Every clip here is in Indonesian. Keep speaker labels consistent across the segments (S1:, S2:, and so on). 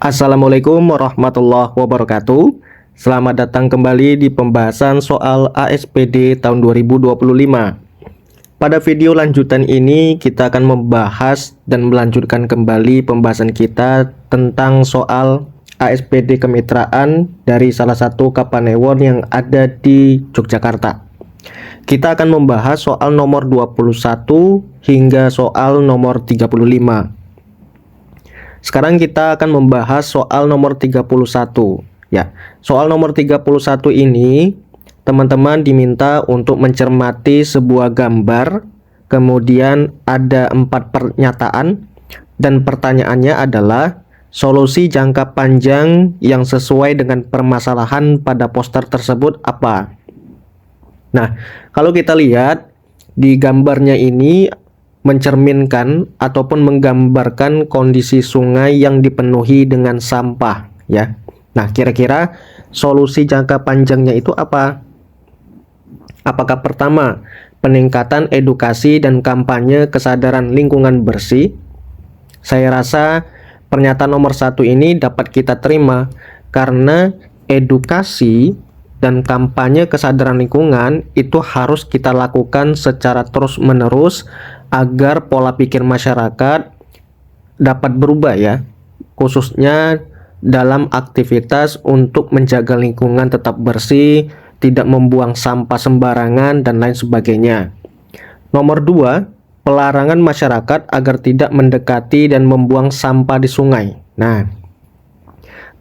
S1: Assalamualaikum warahmatullahi wabarakatuh. Selamat datang kembali di pembahasan soal ASPD tahun 2025. Pada video lanjutan ini kita akan membahas dan melanjutkan kembali pembahasan kita tentang soal ASPD kemitraan dari salah satu Kapanewon yang ada di Yogyakarta. Kita akan membahas soal nomor 21 hingga soal nomor 35. Sekarang kita akan membahas soal nomor 31 ya. Soal nomor 31 ini teman-teman diminta untuk mencermati sebuah gambar, kemudian ada 4 pernyataan dan pertanyaannya adalah solusi jangka panjang yang sesuai dengan permasalahan pada poster tersebut apa? Nah, kalau kita lihat di gambarnya ini mencerminkan ataupun menggambarkan kondisi sungai yang dipenuhi dengan sampah ya. Nah, kira-kira solusi jangka panjangnya itu apa? Apakah pertama, peningkatan edukasi dan kampanye kesadaran lingkungan bersih? Saya rasa pernyataan nomor 1 ini dapat kita terima karena edukasi dan kampanye kesadaran lingkungan itu harus kita lakukan secara terus-menerus agar pola pikir masyarakat dapat berubah ya, khususnya dalam aktivitas untuk menjaga lingkungan tetap bersih, tidak membuang sampah sembarangan dan lain sebagainya. Nomor 2, pelarangan masyarakat agar tidak mendekati dan membuang sampah di sungai. Nah,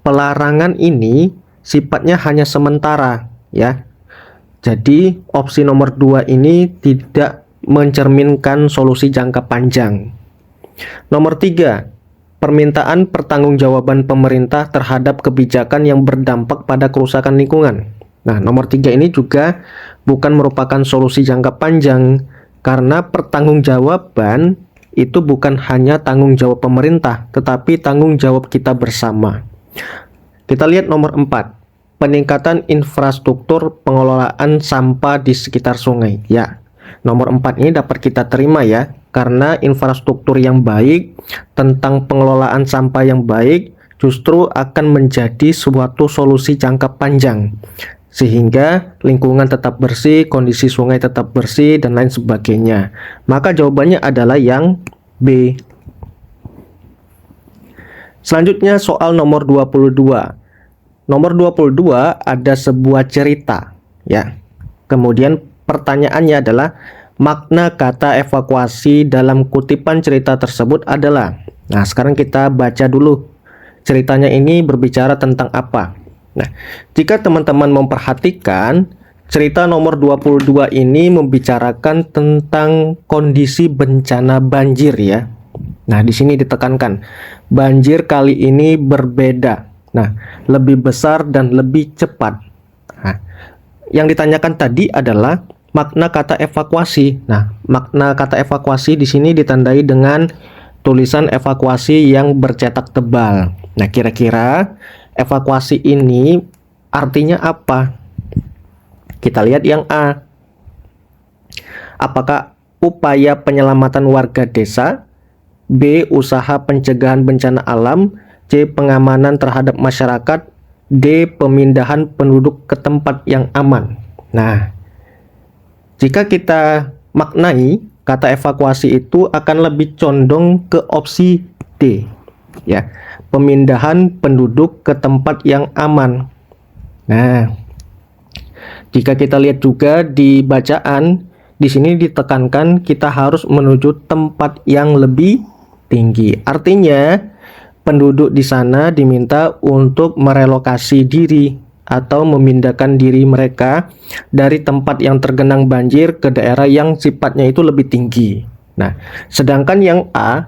S1: pelarangan ini sifatnya hanya sementara ya. Jadi opsi nomor 2 ini tidak mencerminkan solusi jangka panjang. Nomor 3, permintaan pertanggungjawaban pemerintah terhadap kebijakan yang berdampak pada kerusakan lingkungan. Nah, nomor 3 ini juga bukan merupakan solusi jangka panjang karena pertanggungjawaban itu bukan hanya tanggung jawab pemerintah, tetapi tanggung jawab kita bersama. Kita lihat nomor 4, peningkatan infrastruktur pengelolaan sampah di sekitar sungai. Ya, nomor 4 ini dapat kita terima ya, karena infrastruktur yang baik tentang pengelolaan sampah yang baik justru akan menjadi suatu solusi jangka panjang sehingga lingkungan tetap bersih, kondisi sungai tetap bersih dan lain sebagainya. Maka jawabannya adalah yang B. Selanjutnya soal nomor 22. Nomor 22 ada sebuah cerita ya. Kemudian pertanyaannya adalah makna kata evakuasi dalam kutipan cerita tersebut adalah. Nah, sekarang kita baca dulu. Ceritanya ini berbicara tentang apa? Nah, jika teman-teman memperhatikan, cerita nomor 22 ini membicarakan tentang kondisi bencana banjir ya. Nah, di sini ditekankan banjir kali ini berbeda. Nah, lebih besar dan lebih cepat. Nah, yang ditanyakan tadi adalah makna kata evakuasi. Nah, makna kata evakuasi di sini ditandai dengan tulisan evakuasi yang bercetak tebal. Nah, kira-kira evakuasi ini artinya apa? Kita lihat yang A. Apakah upaya penyelamatan warga desa? B. Usaha pencegahan bencana alam? C. Pengamanan terhadap masyarakat? D. Pemindahan penduduk ke tempat yang aman. Nah, jika kita maknai kata evakuasi itu akan lebih condong ke opsi D ya, pemindahan penduduk ke tempat yang aman. Nah, jika kita lihat juga di bacaan di sini ditekankan kita harus menuju tempat yang lebih tinggi. Artinya penduduk di sana diminta untuk merelokasi diri atau memindahkan diri mereka dari tempat yang tergenang banjir ke daerah yang sifatnya itu lebih tinggi. Nah, sedangkan yang A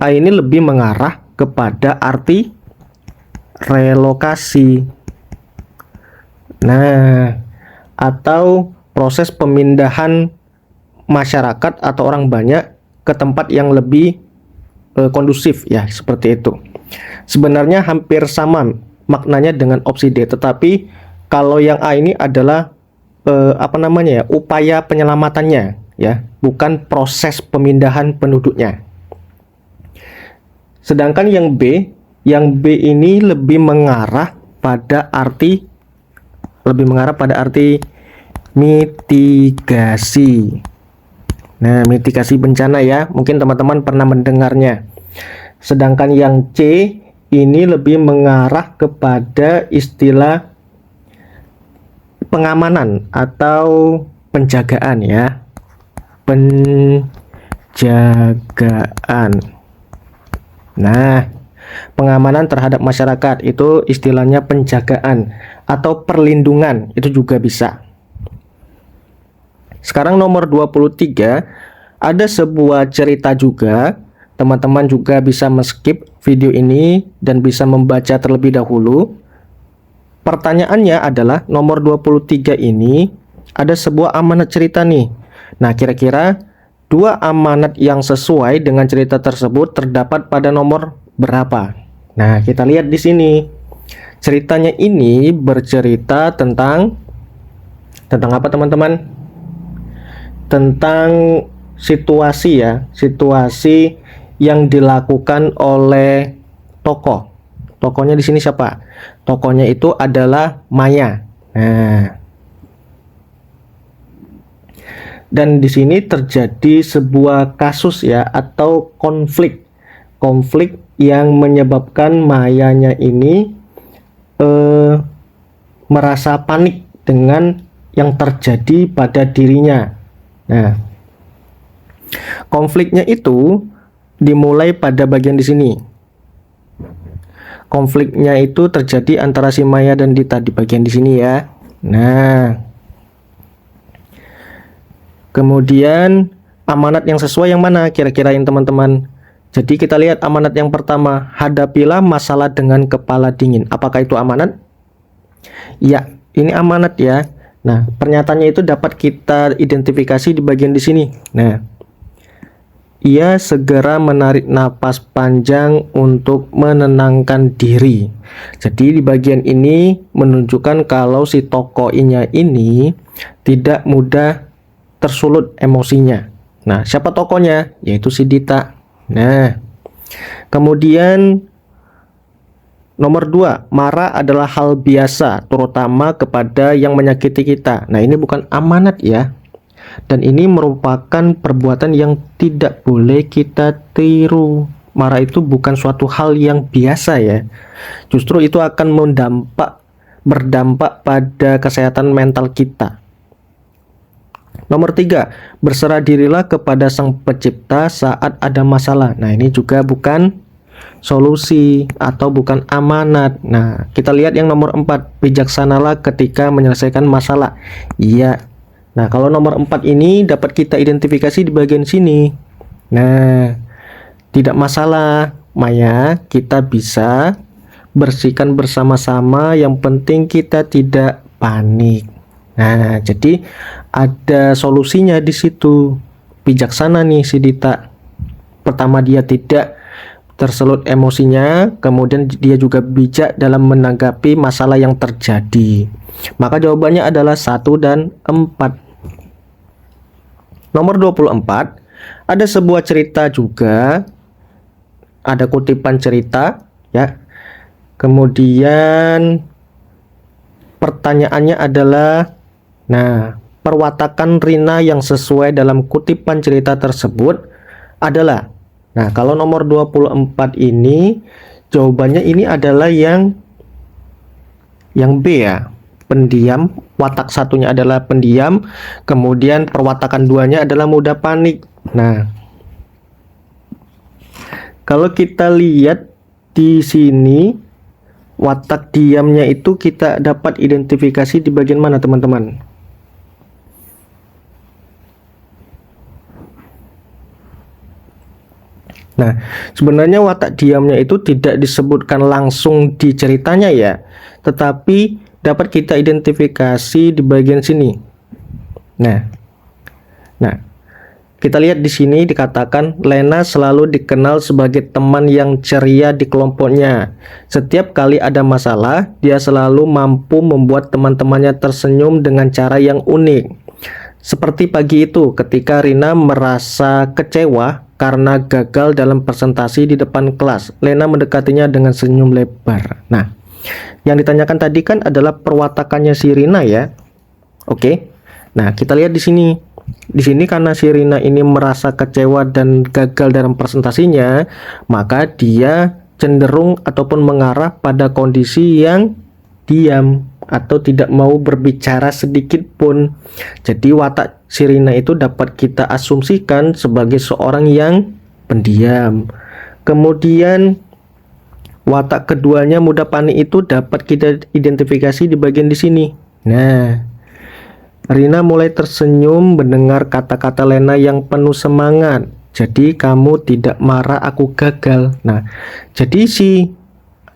S1: ini lebih mengarah kepada arti relokasi. Nah, atau proses pemindahan masyarakat atau orang banyak ke tempat yang lebih kondusif ya, seperti itu. Sebenarnya hampir sama maknanya dengan opsi D, tetapi kalau yang A ini adalah upaya penyelamatannya ya, bukan proses pemindahan penduduknya. Sedangkan yang B Yang B ini lebih mengarah pada arti mitigasi. Nah, mitigasi bencana ya, mungkin teman-teman pernah mendengarnya. Sedangkan yang C ini lebih mengarah kepada istilah pengamanan atau penjagaan ya. Penjagaan. Nah, pengamanan terhadap masyarakat itu istilahnya penjagaan atau perlindungan, itu juga bisa. Sekarang nomor 23, ada sebuah cerita juga. Teman-teman juga bisa men-skip video ini dan bisa membaca terlebih dahulu. Pertanyaannya adalah nomor 23 ini ada sebuah amanat cerita nih. Nah, kira-kira dua amanat yang sesuai dengan cerita tersebut terdapat pada nomor berapa? Nah, kita lihat di sini. Ceritanya ini bercerita tentang apa, teman-teman? Tentang situasi ya, situasi yang dilakukan oleh tokoh. Tokohnya di sini siapa? Tokohnya itu adalah Maya. Nah, dan di sini terjadi sebuah kasus ya, atau konflik yang menyebabkan Mayanya ini merasa panik dengan yang terjadi pada dirinya. Nah, konfliknya itu dimulai pada bagian di sini. Konfliknya itu terjadi antara si Maya dan Dita di bagian di sini ya. Nah, kemudian amanat yang sesuai yang mana kira-kira yang teman-teman? Jadi kita lihat amanat yang pertama, hadapilah masalah dengan kepala dingin. Apakah itu amanat? Ya, ini amanat ya. Nah, pernyataannya itu dapat kita identifikasi di bagian di sini. Nah, ia segera menarik napas panjang untuk menenangkan diri. Jadi di bagian ini menunjukkan kalau si tokohnya ini tidak mudah tersulut emosinya. Nah, siapa tokohnya? Yaitu si Dita. Nah, kemudian nomor 2, marah adalah hal biasa, terutama kepada yang menyakiti kita. Nah, ini bukan amanat ya. Dan ini merupakan perbuatan yang tidak boleh kita tiru. Marah itu bukan suatu hal yang biasa ya. Justru itu akan berdampak pada kesehatan mental kita. Nomor 3, berserah dirilah kepada Sang Pencipta saat ada masalah. Nah, ini juga bukan solusi atau bukan amanat. Nah, kita lihat yang nomor 4, bijaksanalah ketika menyelesaikan masalah. Iya. Nah, kalau nomor 4 ini dapat kita identifikasi di bagian sini. Nah, tidak masalah, Maya, kita bisa bersihkan bersama-sama, yang penting kita tidak panik. Nah, jadi ada solusinya di situ. Bijaksana nih si Dita. Pertama, dia tidak tersulut emosinya, kemudian dia juga bijak dalam menanggapi masalah yang terjadi. Maka jawabannya adalah 1 dan 4. Nomor 24, ada sebuah cerita juga, ada kutipan cerita ya. Kemudian pertanyaannya adalah, nah, perwatakan Rina yang sesuai dalam kutipan cerita tersebut adalah, nah, kalau nomor 24 ini jawabannya ini adalah yang B ya, pendiam. Watak satunya adalah pendiam, kemudian perwatakan duanya adalah mudah panik. Nah, kalau kita lihat di sini, watak diamnya itu kita dapat identifikasi di bagian mana, teman-teman? Nah, sebenarnya watak diamnya itu tidak disebutkan langsung di ceritanya ya, tetapi dapat kita identifikasi di bagian sini. Nah, kita lihat di sini dikatakan Lena selalu dikenal sebagai teman yang ceria di kelompoknya. Setiap kali ada masalah, dia selalu mampu membuat teman-temannya tersenyum dengan cara yang unik. Seperti pagi itu ketika Rina merasa kecewa karena gagal dalam presentasi di depan kelas. Lena mendekatinya dengan senyum lebar. Nah, yang ditanyakan tadi kan adalah perwatakannya si Rina ya. Oke. Nah, kita lihat di sini. Di sini karena si Rina ini merasa kecewa dan gagal dalam presentasinya, maka dia cenderung ataupun mengarah pada kondisi yang diam atau tidak mau berbicara sedikit pun. Jadi watak si Rina itu dapat kita asumsikan sebagai seorang yang pendiam. Kemudian watak keduanya mudah panik itu dapat kita identifikasi di bagian di sini. Nah, Rina mulai tersenyum mendengar kata-kata Lena yang penuh semangat. Jadi kamu tidak marah aku gagal. Nah, jadi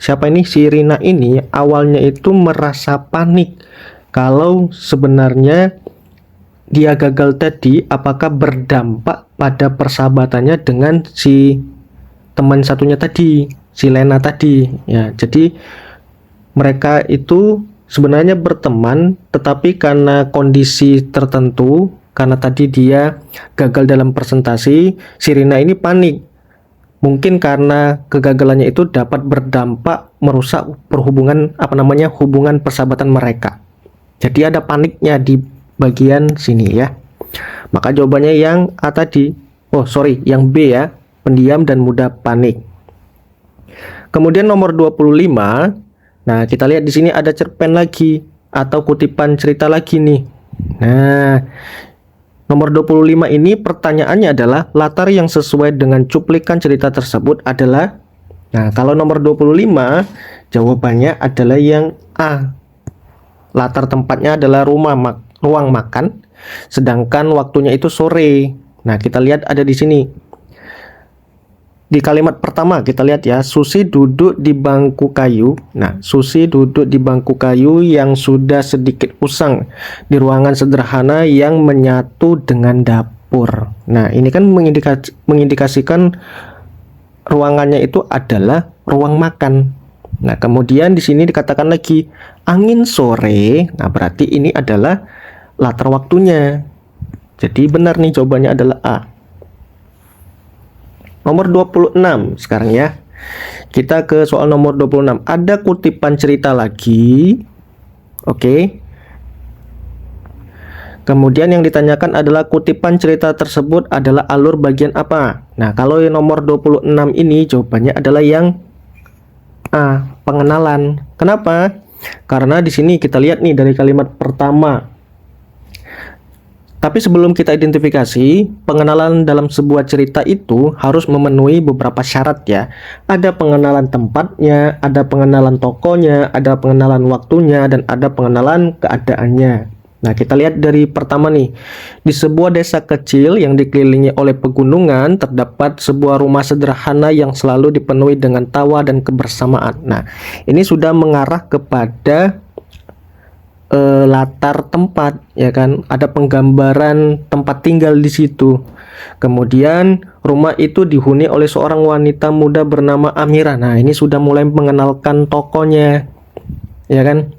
S1: siapa ini? Si Rina ini awalnya itu merasa panik kalau sebenarnya dia gagal tadi apakah berdampak pada persahabatannya dengan si teman satunya tadi, si Lena tadi. Ya, jadi mereka itu sebenarnya berteman, tetapi karena kondisi tertentu, karena tadi dia gagal dalam presentasi, si Rina ini panik. Mungkin karena kegagalannya itu dapat berdampak merusak hubungan persahabatan mereka. Jadi ada paniknya di bagian sini ya. Maka jawabannya yang A tadi. Yang B ya, pendiam dan mudah panik. Kemudian nomor 25. Nah, kita lihat di sini ada cerpen lagi atau kutipan cerita lagi nih. Nah, nomor 25 ini pertanyaannya adalah latar yang sesuai dengan cuplikan cerita tersebut adalah. Nah, kalau nomor 25 jawabannya adalah yang A. Latar tempatnya adalah ruang makan, sedangkan waktunya itu sore. Nah, kita lihat ada di sini. Di kalimat pertama kita lihat ya, Susi duduk di bangku kayu. Nah, Susi duduk di bangku kayu yang sudah sedikit usang di ruangan sederhana yang menyatu dengan dapur. Nah, ini kan mengindikasikan ruangannya itu adalah ruang makan. Nah, kemudian di sini dikatakan lagi angin sore. Nah, berarti ini adalah latar waktunya. Jadi benar nih, jawabannya adalah A. Nomor 26 sekarang ya. Kita ke soal nomor 26. Ada kutipan cerita lagi. Oke. Kemudian yang ditanyakan adalah kutipan cerita tersebut adalah alur bagian apa? Nah, kalau yang nomor 26 ini jawabannya adalah yang A, pengenalan. Kenapa? Karena di sini kita lihat nih dari kalimat pertama. Tapi sebelum kita identifikasi, pengenalan dalam sebuah cerita itu harus memenuhi beberapa syarat ya. Ada pengenalan tempatnya, ada pengenalan tokonya, ada pengenalan waktunya, dan ada pengenalan keadaannya. Nah, kita lihat dari pertama nih. Di sebuah desa kecil yang dikelilingi oleh pegunungan, terdapat sebuah rumah sederhana yang selalu dipenuhi dengan tawa dan kebersamaan. Nah, ini sudah mengarah kepada latar tempat ya kan, ada penggambaran tempat tinggal di situ. Kemudian rumah itu dihuni oleh seorang wanita muda bernama Amira. Nah, ini sudah mulai mengenalkan tokonya ya kan.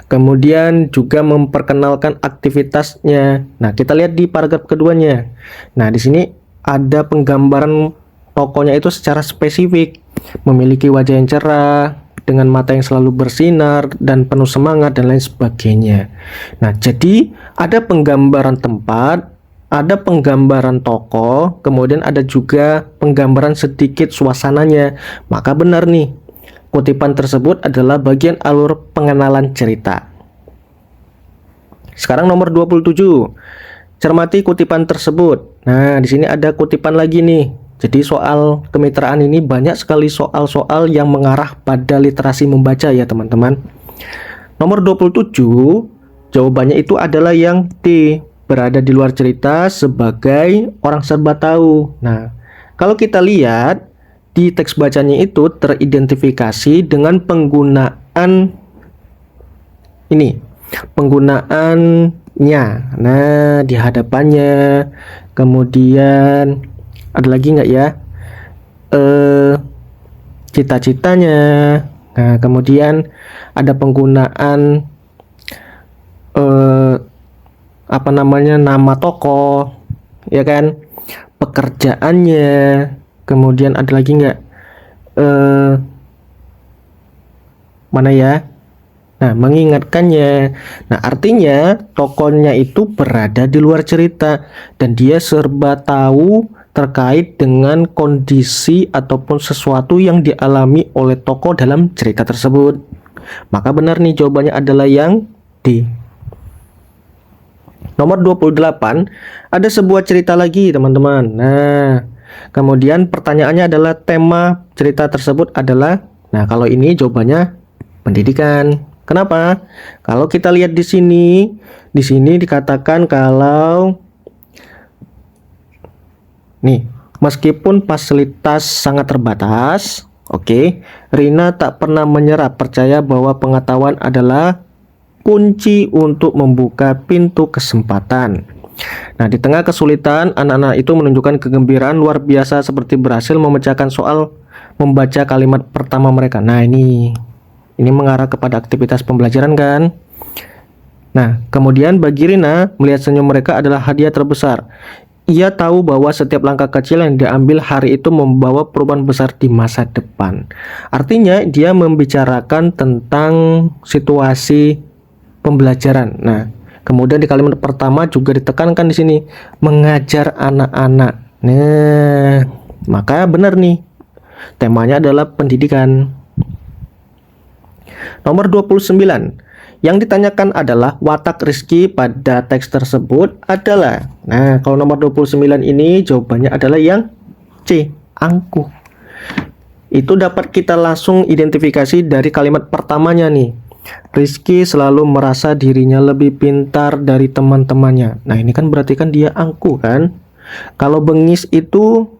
S1: Kemudian juga memperkenalkan aktivitasnya. Nah, kita lihat di paragraf keduanya. Nah, di sini ada penggambaran tokonya itu secara spesifik, memiliki wajah yang cerah, dengan mata yang selalu bersinar dan penuh semangat dan lain sebagainya. Nah, jadi ada penggambaran tempat, ada penggambaran tokoh, kemudian ada juga penggambaran sedikit suasananya. Maka benar nih, kutipan tersebut adalah bagian alur pengenalan cerita. Sekarang nomor 27. Cermati kutipan tersebut. Nah, di sini ada kutipan lagi nih. Jadi soal kemitraan ini banyak sekali soal-soal yang mengarah pada literasi membaca ya teman-teman. Nomor 27, jawabannya itu adalah yang D, berada di luar cerita sebagai orang serba tahu. Nah, kalau kita lihat di teks bacanya itu teridentifikasi dengan penggunaan ini, penggunaannya. Nah, di hadapannya, kemudian ada lagi nggak ya? Cita-citanya. Nah, kemudian ada penggunaan nama tokoh, ya kan? pekerjaannya, kemudian ada lagi nggak? Mana ya? Nah, mengingatkannya. Nah, artinya tokohnya itu berada di luar cerita dan dia serba tahu terkait dengan kondisi ataupun sesuatu yang dialami oleh tokoh dalam cerita tersebut. Maka benar nih, jawabannya adalah yang D. Nomor 28, ada sebuah cerita lagi, teman-teman. Nah, kemudian pertanyaannya adalah tema cerita tersebut adalah, nah kalau ini jawabannya pendidikan. Kenapa? Kalau kita lihat di sini dikatakan kalau nih, meskipun fasilitas sangat terbatas, oke, Rina tak pernah menyerah, percaya bahwa pengetahuan adalah kunci untuk membuka pintu kesempatan. Nah, di tengah kesulitan, anak-anak itu menunjukkan kegembiraan luar biasa seperti berhasil memecahkan soal membaca kalimat pertama mereka. Nah, ini mengarah kepada aktivitas pembelajaran kan? Nah, kemudian bagi Rina, melihat senyum mereka adalah hadiah terbesar. Ia tahu bahwa setiap langkah kecil yang diambil hari itu membawa perubahan besar di masa depan. Artinya, dia membicarakan tentang situasi pembelajaran. Nah, kemudian di kalimat pertama juga ditekankan di sini, mengajar anak-anak. Nah, maka benar nih, temanya adalah pendidikan. Nomor 29, yang ditanyakan adalah watak Rizky pada teks tersebut adalah. Nah, kalau nomor 29 ini jawabannya adalah yang C, angkuh. Itu dapat kita langsung identifikasi dari kalimat pertamanya nih. Rizky selalu merasa dirinya lebih pintar dari teman-temannya. Nah, ini kan berarti kan dia angkuh kan? Kalau bengis itu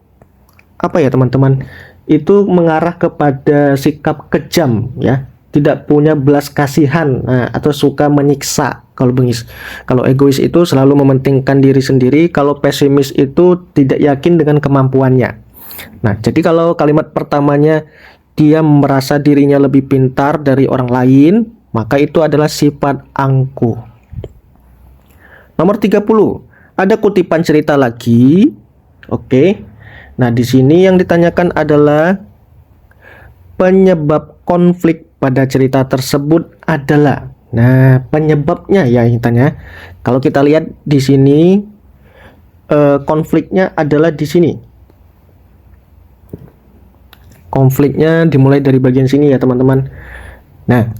S1: apa ya, teman-teman? Itu mengarah kepada sikap kejam ya. Tidak punya belas kasihan, nah, atau suka menyiksa kalau bengis. Kalau egois itu selalu mementingkan diri sendiri, kalau pesimis itu tidak yakin dengan kemampuannya. Nah, jadi kalau kalimat pertamanya dia merasa dirinya lebih pintar dari orang lain, maka itu adalah sifat angkuh. Nomor 30, ada kutipan cerita lagi. Oke. Nah, di sini yang ditanyakan adalah penyebab konflik pada cerita tersebut adalah. Nah, penyebabnya ya yang tanya. Kalau kita lihat di sini konfliknya adalah di sini. Konfliknya dimulai dari bagian sini ya, teman-teman. Nah,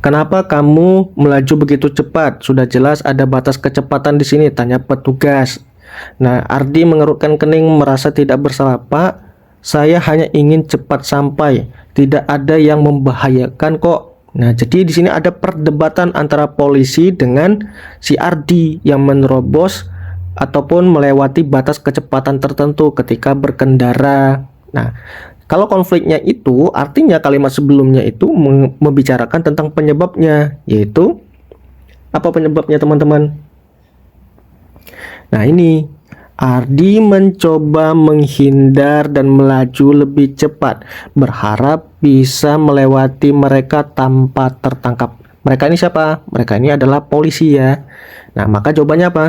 S1: kenapa kamu melaju begitu cepat? Sudah jelas ada batas kecepatan di sini, tanya petugas. Nah, Ardi mengerutkan kening merasa tidak bersalah. Pak, saya hanya ingin cepat sampai, tidak ada yang membahayakan kok. Nah, jadi di sini ada perdebatan antara polisi dengan si Ardi yang menerobos ataupun melewati batas kecepatan tertentu ketika berkendara. Nah, kalau konfliknya itu artinya kalimat sebelumnya itu membicarakan tentang penyebabnya, yaitu apa penyebabnya, teman-teman? Nah, ini Ardi mencoba menghindar dan melaju lebih cepat, berharap bisa melewati mereka tanpa tertangkap. Mereka ini siapa? Mereka ini adalah polisi ya. Nah, maka jawabannya apa?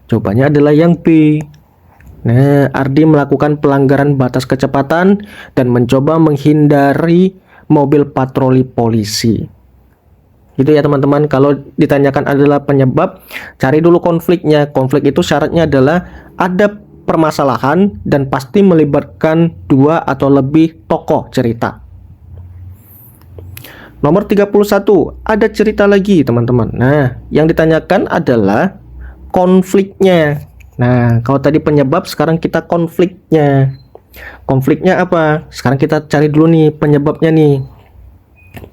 S1: Jawabannya adalah yang B. Nah, Ardi melakukan pelanggaran batas kecepatan dan mencoba menghindari mobil patroli polisi. Gitu ya, teman-teman. Kalau ditanyakan adalah penyebab, cari dulu konfliknya. Konflik itu syaratnya adalah ada permasalahan dan pasti melibatkan dua atau lebih tokoh cerita. Nomor 31, ada cerita lagi, teman-teman. Nah, yang ditanyakan adalah konfliknya. Nah, kalau tadi penyebab, sekarang kita konfliknya. Konfliknya apa? Sekarang kita cari dulu nih penyebabnya nih.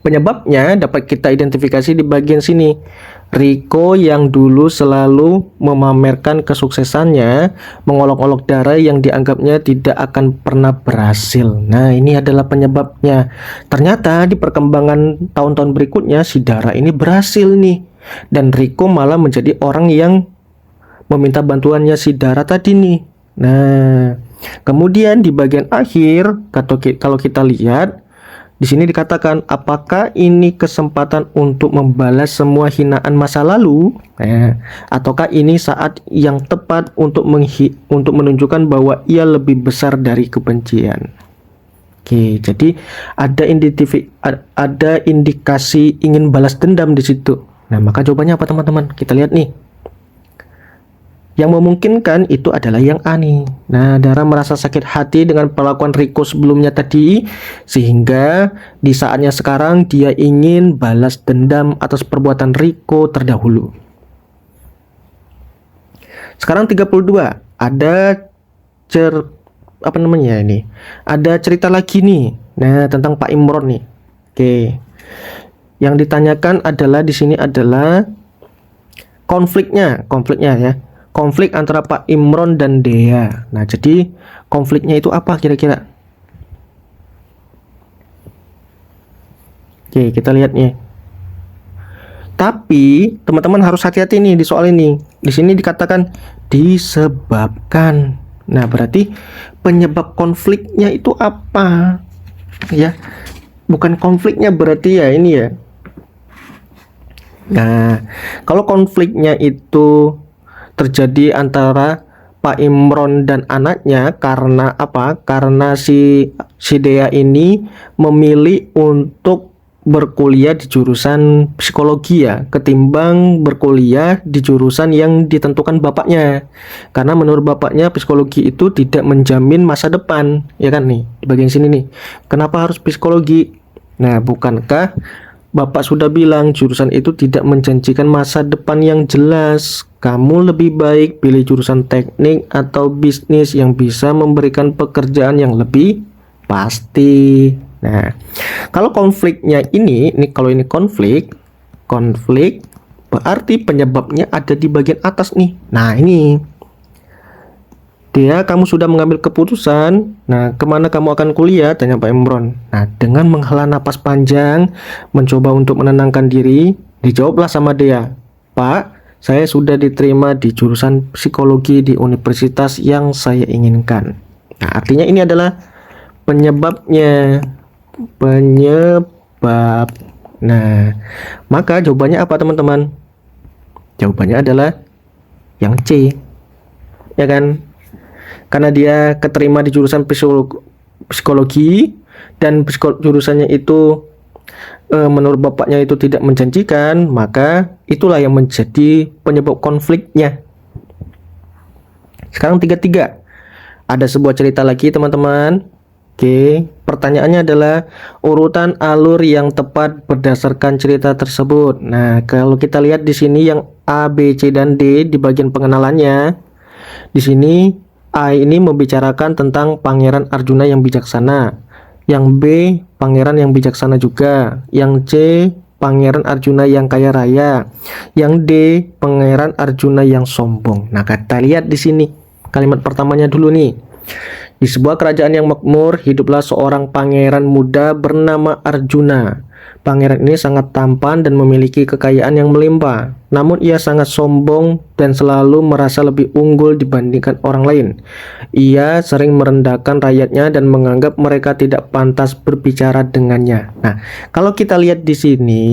S1: Penyebabnya dapat kita identifikasi di bagian sini. Riko yang dulu selalu memamerkan kesuksesannya, mengolok-olok Dara yang dianggapnya tidak akan pernah berhasil. Nah, ini adalah penyebabnya. Ternyata di perkembangan tahun-tahun berikutnya si Dara ini berhasil nih. Dan Riko malah menjadi orang yang meminta bantuannya si Dara tadi nih. Nah, kemudian di bagian akhir kalau kita lihat, Di sini dikatakan, apakah ini kesempatan untuk membalas semua hinaan masa lalu? Ataukah ini saat yang tepat untuk menunjukkan bahwa ia lebih besar dari kebencian? Oke, jadi ada indikasi ingin balas dendam di situ. Nah, maka jawabannya apa teman-teman? Kita lihat nih. Yang memungkinkan itu adalah yang A nih. Nah, Dara merasa sakit hati dengan perlakuan Riko sebelumnya tadi, sehingga di saatnya sekarang dia ingin balas dendam atas perbuatan Riko terdahulu. Sekarang 32. Ada Ada cerita lagi nih. Nah, tentang Pak Imron nih. Oke. Yang ditanyakan adalah di sini adalah konfliknya ya. Konflik antara Pak Imron dan Dea. Nah, jadi konfliknya itu apa kira-kira? Oke, kita lihat nih. Tapi teman-teman harus hati-hati nih di soal ini. Di sini dikatakan disebabkan. Nah, berarti penyebab konfliknya itu apa? Ya, bukan konfliknya berarti ya ini ya. Nah, kalau konfliknya itu terjadi antara Pak Imron dan anaknya karena apa? Karena si Dea ini memilih untuk berkuliah di jurusan psikologi ya, ketimbang berkuliah di jurusan yang ditentukan bapaknya. Karena menurut bapaknya psikologi itu tidak menjamin masa depan, ya kan nih, di bagian sini nih. Kenapa harus psikologi? Nah, bukankah Bapak sudah bilang jurusan itu tidak menjanjikan masa depan yang jelas? Kamu lebih baik pilih jurusan teknik atau bisnis yang bisa memberikan pekerjaan yang lebih pasti. Nah, kalau konfliknya kalau ini konflik berarti penyebabnya ada di bagian atas nih. Nah, ini Dea, kamu sudah mengambil keputusan. Nah, kemana kamu akan kuliah? Tanya Pak Imron. Nah, dengan menghela napas panjang, mencoba untuk menenangkan diri, dijawablah sama Dea, Pak, saya sudah diterima di jurusan psikologi di universitas yang saya inginkan. Nah, artinya ini adalah penyebabnya. Penyebab. Nah, maka jawabannya apa teman-teman? Jawabannya adalah yang C. Ya kan? Karena dia keterima di jurusan psikologi dan jurusannya itu menurut bapaknya itu tidak menjanjikan, maka itulah yang menjadi penyebab konfliknya. Sekarang 33. Ada sebuah cerita lagi teman-teman. Oke, pertanyaannya adalah urutan alur yang tepat berdasarkan cerita tersebut. Nah, kalau kita lihat di sini yang A, B, C, dan D di bagian pengenalannya, di sini A ini membicarakan tentang Pangeran Arjuna yang bijaksana. Yang B, Pangeran yang bijaksana juga. Yang C, Pangeran Arjuna yang kaya raya. Yang D, Pangeran Arjuna yang sombong. Nah, kita lihat di sini kalimat pertamanya dulu nih. Di sebuah kerajaan yang makmur, hiduplah seorang pangeran muda bernama Arjuna. Pangeran ini sangat tampan dan memiliki kekayaan yang melimpah. Namun ia sangat sombong dan selalu merasa lebih unggul dibandingkan orang lain. Ia sering merendahkan rakyatnya dan menganggap mereka tidak pantas berbicara dengannya. Nah, kalau kita lihat di sini,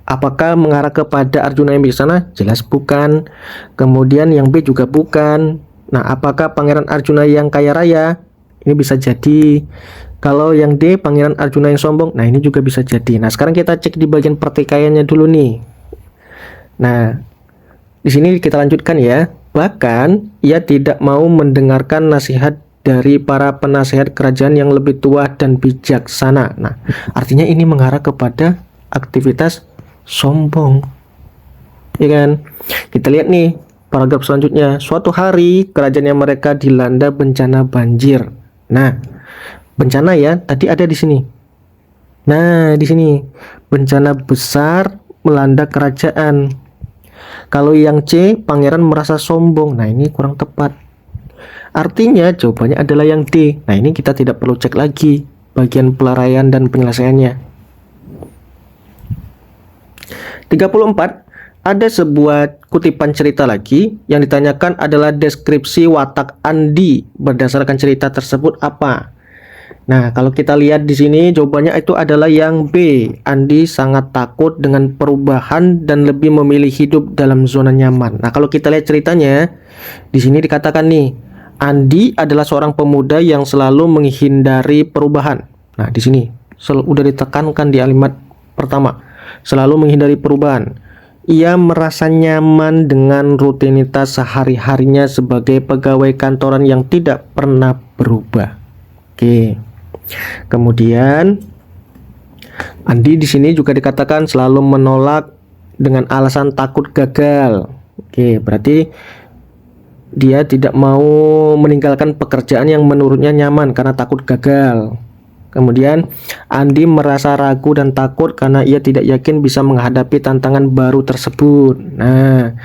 S1: apakah mengarah kepada Arjuna yang bijaksana? Jelas bukan. Kemudian yang B juga bukan. Nah, apakah Pangeran Arjuna yang kaya raya? Ini bisa jadi. Kalau yang D, Pangeran Arjuna yang sombong, nah ini juga bisa jadi. Nah, sekarang kita cek di bagian pertikaiannya dulu nih. Nah, di sini kita lanjutkan ya. Bahkan ia tidak mau mendengarkan nasihat dari para penasehat kerajaan yang lebih tua dan bijaksana. Nah, artinya ini mengarah kepada aktivitas sombong. Ya kan? Kita lihat nih paragraf selanjutnya. Suatu hari kerajaan yang mereka dilanda bencana banjir. Nah, bencana ya, tadi ada di sini. Nah, di sini bencana besar melanda kerajaan. Kalau yang C, pangeran merasa sombong. Nah, ini kurang tepat. Artinya jawabannya adalah yang D. Nah, ini kita tidak perlu cek lagi bagian pelaraian dan penyelesaiannya. 34. Ada sebuah kutipan cerita lagi yang ditanyakan adalah deskripsi watak Andi berdasarkan cerita tersebut apa? Nah, kalau kita lihat di sini jawabannya itu adalah yang B. Andi sangat takut dengan perubahan dan lebih memilih hidup dalam zona nyaman. Nah, kalau kita lihat ceritanya, di sini dikatakan nih, Andi adalah seorang pemuda yang selalu menghindari perubahan. Nah, di sini udah ditekankan di kalimat pertama, selalu menghindari perubahan. Ia merasa nyaman dengan rutinitas sehari-harinya sebagai pegawai kantoran yang tidak pernah berubah. Oke. Kemudian Andi di sini juga dikatakan selalu menolak dengan alasan takut gagal. Oke, berarti dia tidak mau meninggalkan pekerjaan yang menurutnya nyaman karena takut gagal. Kemudian Andi merasa ragu dan takut karena ia tidak yakin bisa menghadapi tantangan baru tersebut. Nah,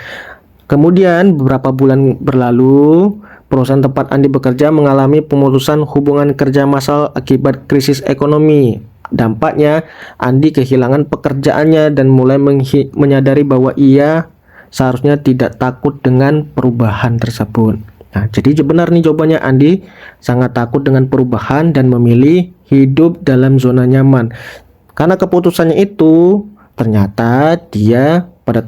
S1: kemudian beberapa bulan berlalu, perusahaan tempat Andi bekerja mengalami pemutusan hubungan kerja massal akibat krisis ekonomi. Dampaknya, Andi kehilangan pekerjaannya dan mulai menyadari bahwa ia seharusnya tidak takut dengan perubahan tersebut. Nah, jadi benar nih jawabannya, Andi sangat takut dengan perubahan dan memilih hidup dalam zona nyaman. Karena keputusannya itu, ternyata dia pada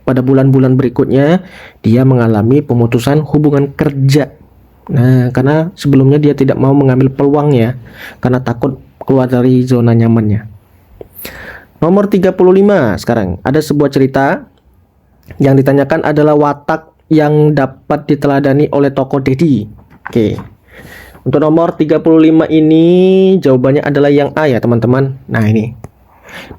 S1: pada bulan-bulan berikutnya dia mengalami pemutusan hubungan kerja. Nah, karena sebelumnya dia tidak mau mengambil peluang ya, karena takut keluar dari zona nyamannya. Nomor 35 sekarang, ada sebuah cerita yang ditanyakan adalah watak yang dapat diteladani oleh tokoh Dedi. Oke. Untuk nomor 35 ini jawabannya adalah yang A ya teman-teman. Nah ini,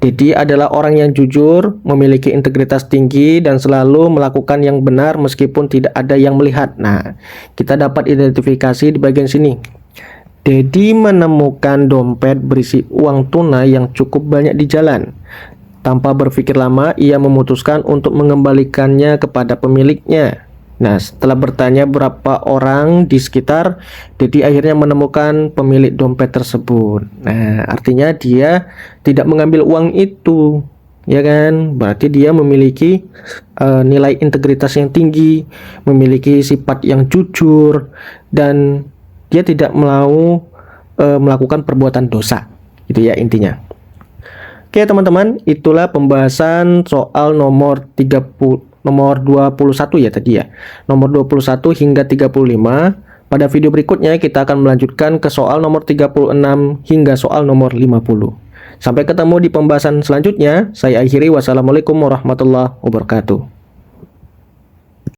S1: Dedi adalah orang yang jujur, memiliki integritas tinggi dan selalu melakukan yang benar meskipun tidak ada yang melihat. Nah, kita dapat identifikasi di bagian sini. Dedi menemukan dompet berisi uang tunai yang cukup banyak di jalan. Tanpa berpikir lama, ia memutuskan untuk mengembalikannya kepada pemiliknya. Nah, setelah bertanya berapa orang di sekitar, Dedi akhirnya menemukan pemilik dompet tersebut. Nah, artinya dia tidak mengambil uang itu, ya kan? Berarti dia memiliki nilai integritas yang tinggi, memiliki sifat yang jujur, dan dia tidak mau melakukan perbuatan dosa. Gitu ya intinya. Oke teman-teman, itulah pembahasan soal nomor 21 ya tadi ya. Nomor 21 hingga 35. Pada video berikutnya kita akan melanjutkan ke soal nomor 36 hingga soal nomor 50. Sampai ketemu di pembahasan selanjutnya. Saya akhiri, wassalamualaikum warahmatullahi wabarakatuh.